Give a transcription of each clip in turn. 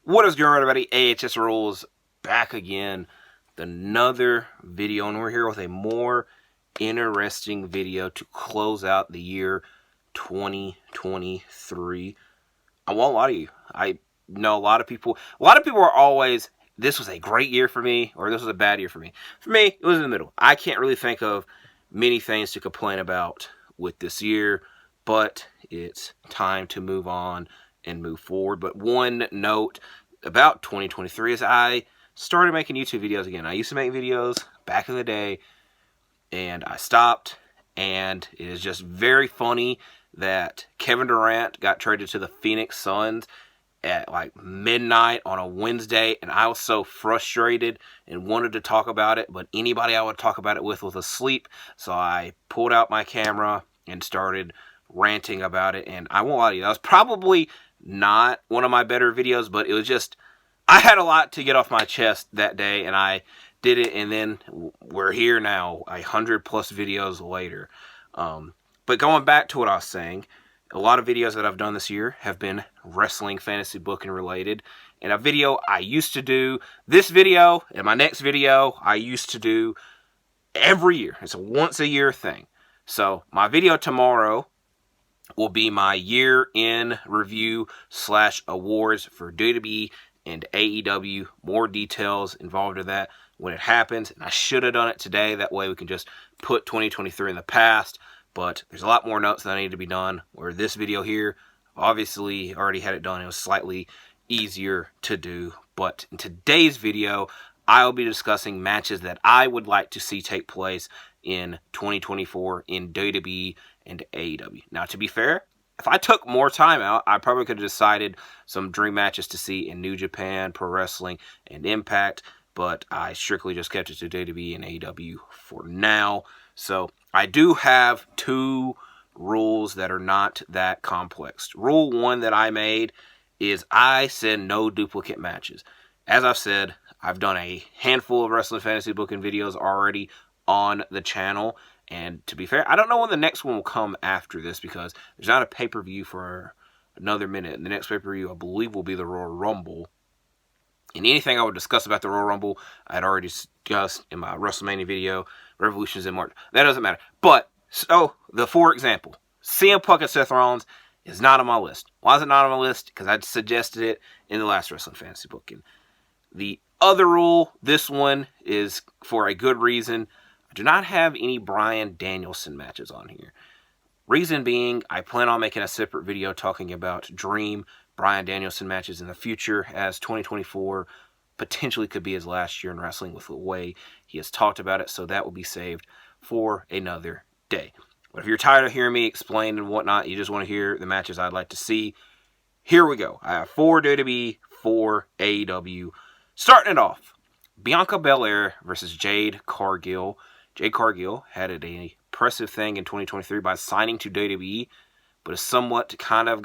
What is going on, everybody? AHS Rules back again with another video, and we're here with a more interesting video to close out the year 2023. I want a lot of you. I know a lot of people are always, this was a great year for me, or this was a bad year for me. For me, it was in the middle. I can't really think of many things to complain about with this year, but it's time to move on and move forward. But one note about 2023 is I started making YouTube videos again. I used to make videos back in the day, and I stopped, and it is just very funny that Kevin Durant got traded to the Phoenix Suns at like midnight on a Wednesday, and I was so frustrated and wanted to talk about it, but anybody I would talk about it with was asleep, so I pulled out my camera and started ranting about it. And I won't lie to you, that was probably not one of my better videos, but it was just, I had a lot to get off my chest that day, and I did it, and then we're here now, 100+ videos later. But going back to what I was saying, a lot of videos that I've done this year have been wrestling fantasy booking related, and a video I used to do, this video and my next video, I used to do every year. It's a once a year thing. So my video tomorrow will be my year-end review / awards for WWE and AEW. More details involved in that when it happens. And I should have done it today. That way we can just put 2023 in the past. But there's a lot more notes that need to be done. Where this video here, obviously already had it done. It was slightly easier to do. But in today's video, I will be discussing matches that I would like to see take place in 2024 in WWE and AEW. Now, to be fair, if I took more time out, I probably could have decided some dream matches to see in New Japan, Pro Wrestling, and Impact, but I strictly just kept it to WWE and AEW for now. So I do have two rules that are not that complex. Rule 1 that I made is I said no duplicate matches. As I've said, I've done a handful of wrestling fantasy booking videos already on the channel, and to be fair, I don't know when the next one will come after this, because there's not a pay-per-view for another minute, and the next pay-per-view I believe will be the Royal Rumble. And anything I would discuss about the Royal Rumble, I had already discussed in my WrestleMania video, Revolutions in March. That doesn't matter. But, so, for example, CM Punk and Seth Rollins is not on my list. Why is it not on my list? Because I suggested it in the last Wrestling Fantasy Booking. The other rule, this one is for a good reason. I do not have any Bryan Danielson matches on here. Reason being, I plan on making a separate video talking about dream Bryan Danielson matches in the future, as 2024 potentially could be his last year in wrestling with the way he has talked about it, so that will be saved for another day. But if you're tired of hearing me explain and whatnot, you just want to hear the matches I'd like to see, here we go. I have 4 WWE, 4 AEW. Starting it off, Bianca Belair versus Jade Cargill. Jade Cargill had an impressive thing in 2023 by signing to WWE, but has somewhat kind of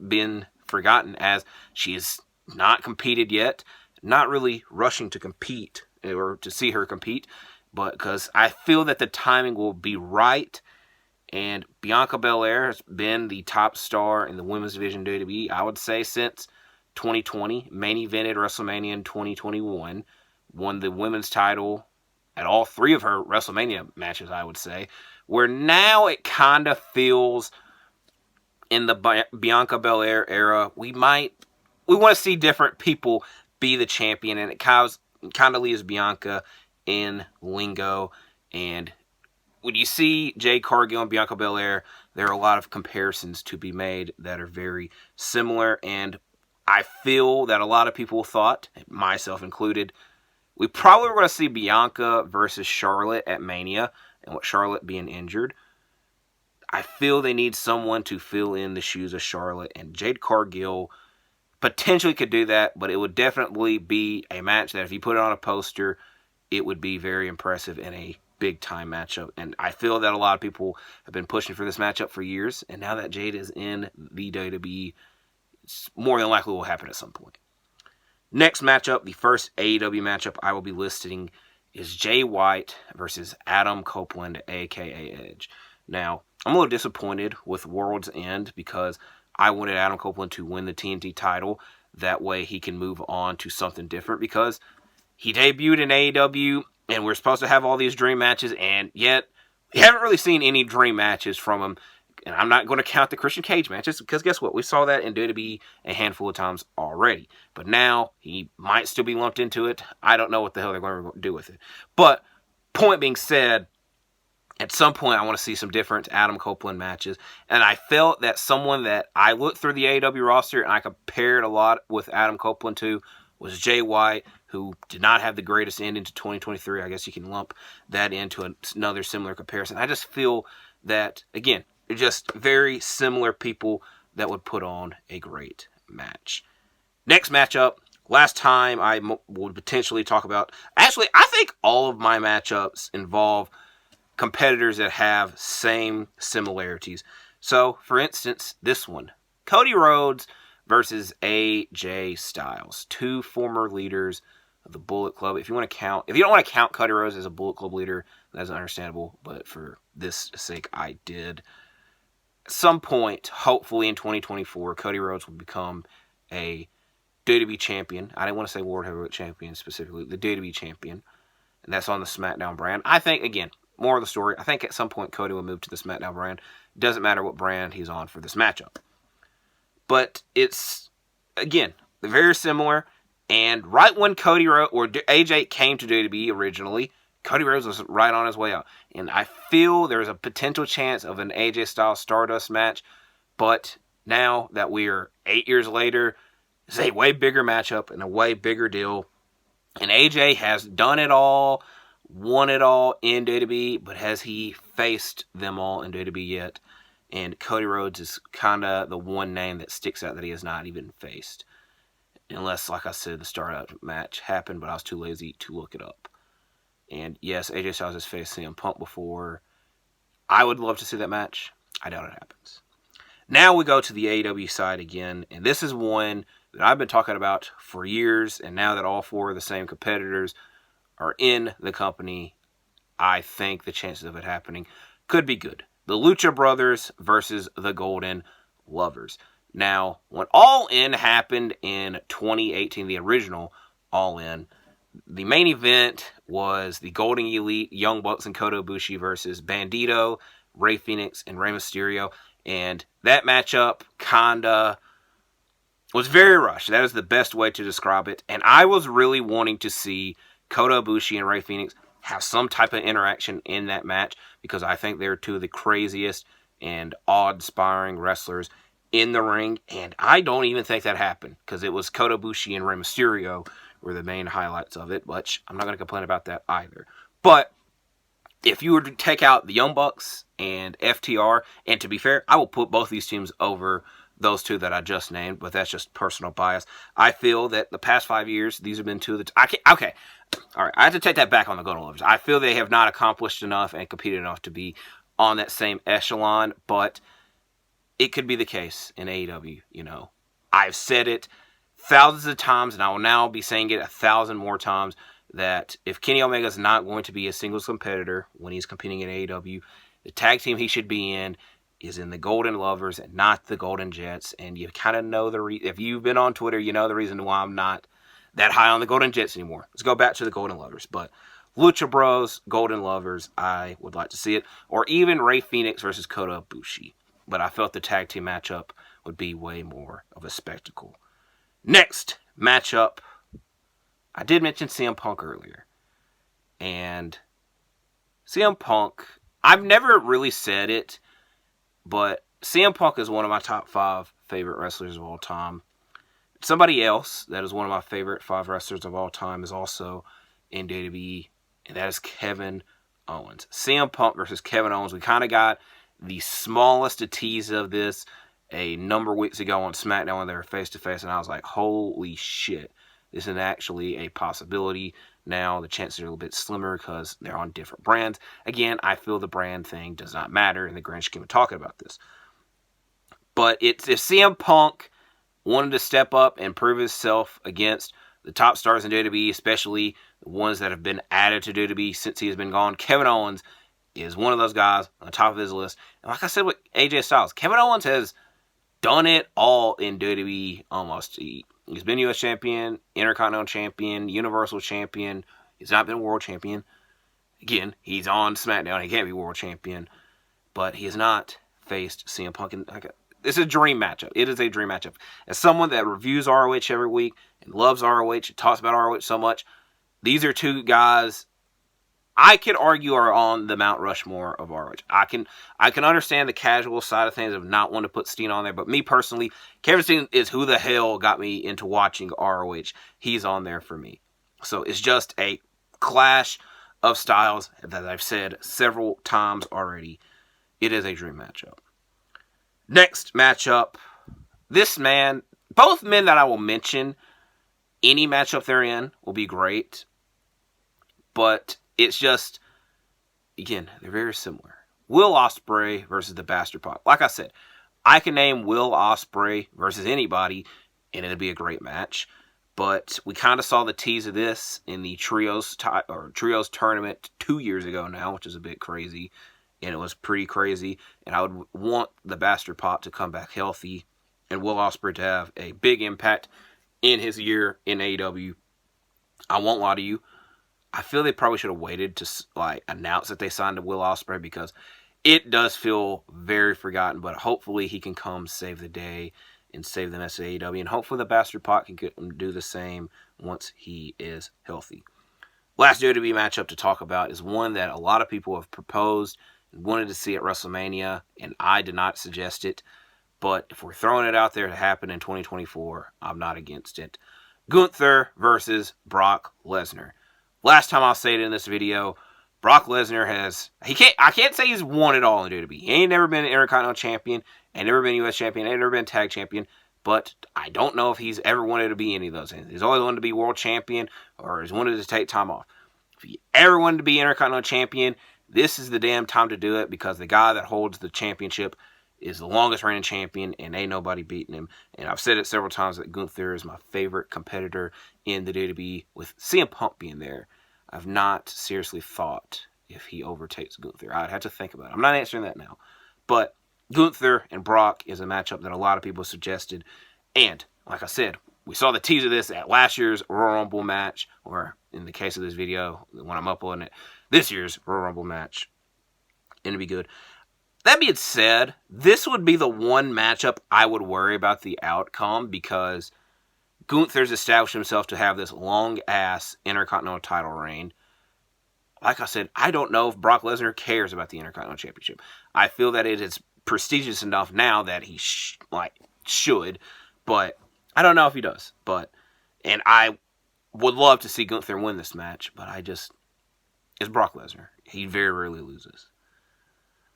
been forgotten, as she has not competed yet. Not really rushing to compete, or to see her compete, but because I feel that the timing will be right. And Bianca Belair has been the top star in the women's division WWE, I would say, since 2020. Main evented WrestleMania in 2021. Won the women's title at all 3 of her WrestleMania matches, I would say. Where now it kind of feels, in the Bianca Belair era, we want to see different people be the champion, and it kind of leaves Bianca in lingo. And when you see Jade Cargill and Bianca Belair, there are a lot of comparisons to be made that are very similar, and I feel that a lot of people thought, myself included, we probably were going to see Bianca versus Charlotte at Mania, and with Charlotte being injured, I feel they need someone to fill in the shoes of Charlotte, and Jade Cargill potentially could do that, but it would definitely be a match that if you put it on a poster, it would be very impressive in a big-time matchup. And I feel that a lot of people have been pushing for this matchup for years, and now that Jade is in the WWE, it's more than likely will happen at some point. Next matchup, the first AEW matchup I will be listing, is Jay White versus Adam Copeland, a.k.a. Edge. Now, I'm a little disappointed with World's End because I wanted Adam Copeland to win the TNT title. That way he can move on to something different, because he debuted in AEW and we're supposed to have all these dream matches, and yet we haven't really seen any dream matches from him. And I'm not going to count the Christian Cage matches, because guess what? We saw that in WWE a handful of times already. But now he might still be lumped into it. I don't know what the hell they're going to do with it. But point being said, at some point I want to see some different Adam Copeland matches. And I felt that someone that I looked through the AEW roster and I compared a lot with Adam Copeland to was Jay White, who did not have the greatest end into 2023. I guess you can lump that into another similar comparison. I just feel that, again, they're just very similar people that would put on a great match. Next matchup, last time I would potentially talk about... Actually, I think all of my matchups involve competitors that have same similarities. So, for instance, this one. Cody Rhodes versus AJ Styles. Two former leaders of the Bullet Club. If you don't want to count Cody Rhodes as a Bullet Club leader, that's understandable. But for this sake, I did. At some point, hopefully in 2024, Cody Rhodes will become a WWE champion. I didn't want to say World Heavyweight Champion specifically, the WWE champion. And that's on the SmackDown brand. I think, again, more of the story, I think at some point Cody will move to the SmackDown brand. Doesn't matter what brand he's on for this matchup. But it's, again, very similar. And right when Cody Rhodes, or AJ came to WWE originally, Cody Rhodes was right on his way out. And I feel there's a potential chance of an AJ Styles Stardust match. But now that we're 8 years later, it's a way bigger matchup and a way bigger deal. And AJ has done it all, won it all in WWE, but has he faced them all in WWE yet? And Cody Rhodes is kind of the one name that sticks out that he has not even faced. Unless, like I said, the Stardust match happened, but I was too lazy to look it up. And yes, AJ Styles has faced CM Punk before. I would love to see that match. I doubt it happens. Now we go to the AEW side again, and this is one that I've been talking about for years, and now that all four of the same competitors are in the company, I think the chances of it happening could be good. The Lucha Brothers versus the Golden Lovers. Now, when All In happened in 2018, the original All In, the main event was the Golden Elite, Young Bucks and Kota Ibushi versus Bandito, Rey Fenix, and Rey Mysterio. And that matchup kinda was very rushed. That is the best way to describe it. And I was really wanting to see Kota Ibushi and Rey Fenix have some type of interaction in that match, because I think they're two of the craziest and awe-inspiring wrestlers in the ring. And I don't even think that happened, because it was Kota Ibushi and Rey Mysterio were the main highlights of it, which I'm not going to complain about that either. But if you were to take out the Young Bucks and FTR, and to be fair, I will put both these teams over those two that I just named, but that's just personal bias. I feel that the past 5 years, these have been two of the... Okay, all right, I have to take that back on the Golden Lovers. I feel they have not accomplished enough and competed enough to be on that same echelon, but it could be the case in AEW, you know. I've said it thousands of times, and I will now be saying it 1,000 more times, that if Kenny Omega is not going to be a singles competitor when he's competing in AEW, the tag team he should be in is in the Golden Lovers and not the Golden Jets. And you kind of know if you've been on Twitter, you know the reason why I'm not that high on the Golden Jets anymore. Let's go back to the Golden Lovers. But Lucha Bros, Golden Lovers, I would like to see it. Or even Rey Fenix versus Kota Ibushi. But I felt the tag team matchup would be way more of a spectacle. Next matchup, I did mention CM Punk earlier. And CM Punk, I've never really said it, but CM Punk is one of my top 5 favorite wrestlers of all time. Somebody else that is one of my favorite 5 wrestlers of all time is also in WWE, and that is Kevin Owens. CM Punk versus Kevin Owens. We kind of got the smallest of tease of this a number of weeks ago on SmackDown when they were face-to-face, and I was like, holy shit, this is actually a possibility. Now the chances are a little bit slimmer because they're on different brands. Again, I feel the brand thing does not matter in the grand scheme of talking about this. But if CM Punk wanted to step up and prove himself against the top stars in WWE, especially the ones that have been added to WWE since he has been gone, Kevin Owens is one of those guys on the top of his list. And like I said with AJ Styles, Kevin Owens has done it all in WWE almost. He's been U.S. champion, Intercontinental champion, Universal champion. He's not been world champion. Again, he's on SmackDown. He can't be world champion. But he has not faced CM Punk. It's a dream matchup. It is a dream matchup. As someone that reviews ROH every week and loves ROH and talks about ROH so much, these are two guys I could argue are on the Mount Rushmore of ROH. I can understand the casual side of things of not wanting to put Steen on there, but me personally, Kevin Steen is who the hell got me into watching ROH. He's on there for me. So it's just a clash of styles that I've said several times already. It is a dream matchup. Next matchup, both men that I will mention, any matchup they're in will be great, but it's just, again, they're very similar. Will Ospreay versus the Bastard Pac. Like I said, I can name Will Ospreay versus anybody, and it'd be a great match. But we kind of saw the tease of this in the Trios tournament 2 years ago now, which is a bit crazy. And it was pretty crazy. And I would want the Bastard Pac to come back healthy and Will Ospreay to have a big impact in his year in AEW. I won't lie to you. I feel they probably should have waited to announce that they signed to Will Ospreay because it does feel very forgotten. But hopefully he can come save the day and save the mess of AEW. And hopefully the Bastard Pac can do the same once he is healthy. Last WWE matchup to talk about is one that a lot of people have proposed and wanted to see at WrestleMania, and I did not suggest it. But if we're throwing it out there to happen in 2024, I'm not against it. Gunther versus Brock Lesnar. Last time I'll say it in this video, Brock Lesnar I can't say he's won it all in WWE. He ain't never been an Intercontinental champion, ain't never been U.S. champion, ain't never been tag champion, but I don't know if he's ever wanted to be any of those things. He's always wanted to be world champion or he's wanted to take time off. If he ever wanted to be Intercontinental champion, this is the damn time to do it because the guy that holds the championship is the longest reigning champion and ain't nobody beating him. And I've said it several times that Gunther is my favorite competitor in the WWE with CM Punk being there. I've not seriously thought if he overtakes Gunther. I'd have to think about it. I'm not answering that now. But Gunther and Brock is a matchup that a lot of people suggested. And, like I said, we saw the tease of this at last year's Royal Rumble match, or in the case of this video, when I'm uploading it, this year's Royal Rumble match. And it'd be good. That being said, this would be the one matchup I would worry about the outcome because Gunther's established himself to have this long-ass Intercontinental title reign. Like I said, I don't know if Brock Lesnar cares about the Intercontinental Championship. I feel that it is prestigious enough now that he should, but I don't know if he does. And I would love to see Gunther win this match, but it's Brock Lesnar. He very rarely loses.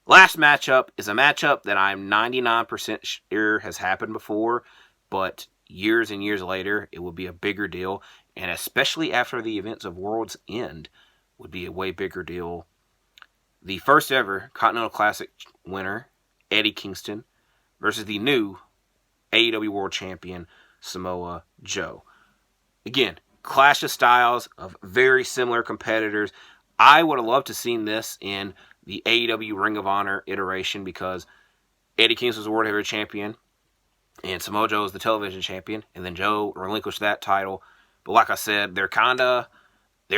Last matchup is a matchup that I'm 99% sure has happened before, but years and years later, it would be a bigger deal, and especially after the events of World's End, would be a way bigger deal. The first ever Continental Classic winner, Eddie Kingston, versus the new AEW World Champion, Samoa Joe. Again, clash of styles of very similar competitors. I would have loved to have seen this in the AEW Ring of Honor iteration because Eddie Kingston was the World Heavyweight Champion and Samoa Joe was the television champion, and then Joe relinquished that title. But like I said, they're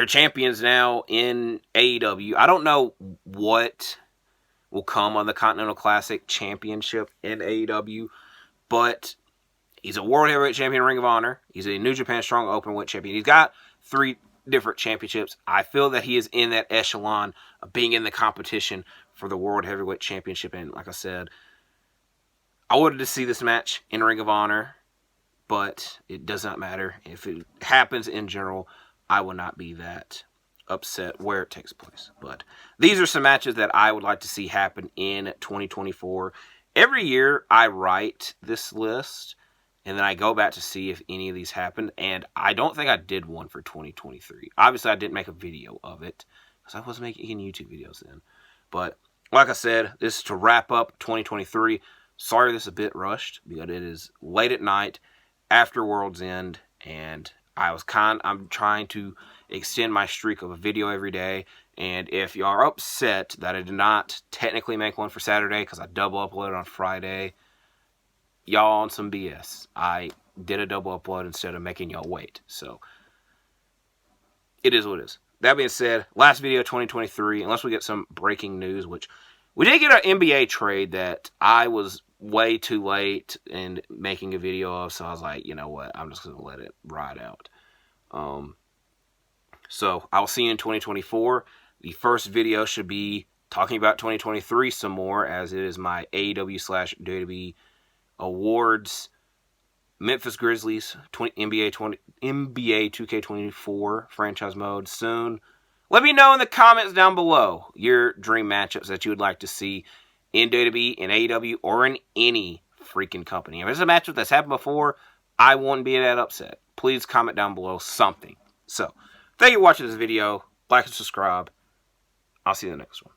champions now in AEW. I don't know what will come on the Continental Classic Championship in AEW, but he's a World Heavyweight Champion in Ring of Honor. He's a New Japan Strong Openweight Champion. He's got 3 different championships. I feel that he is in that echelon of being in the competition for the World Heavyweight Championship. And like I said, I wanted to see this match in Ring of Honor, but it does not matter. If it happens in general, I will not be that upset where it takes place. But these are some matches that I would like to see happen in 2024. Every year I write this list, and then I go back to see if any of these happened, and I don't think I did one for 2023. Obviously, I didn't make a video of it, because I wasn't making any YouTube videos then. But, like I said, this is to wrap up 2023. Sorry this is a bit rushed, because it is late at night, after World's End, and I'm trying to extend my streak of a video every day, and if you are upset that I did not technically make one for Saturday, because I double uploaded on Friday, y'all on some BS. I did a double upload instead of making y'all wait. So it is what it is. That being said, last video 2023, unless we get some breaking news, which we did get an NBA trade that I was way too late in making a video of, so I was like, you know what, I'm just going to let it ride out. So I'll see you in 2024. The first video should be talking about 2023 some more, as it is my AEW/WWE Awards Memphis Grizzlies NBA 2K24 franchise mode soon. Let me know in the comments down below your dream matchups that you would like to see in WWE and AEW or in any freaking company. If it's a matchup that's happened before, I won't be that upset. Please comment down below something. So, thank you for watching this video. Like and subscribe. I'll see you in the next one.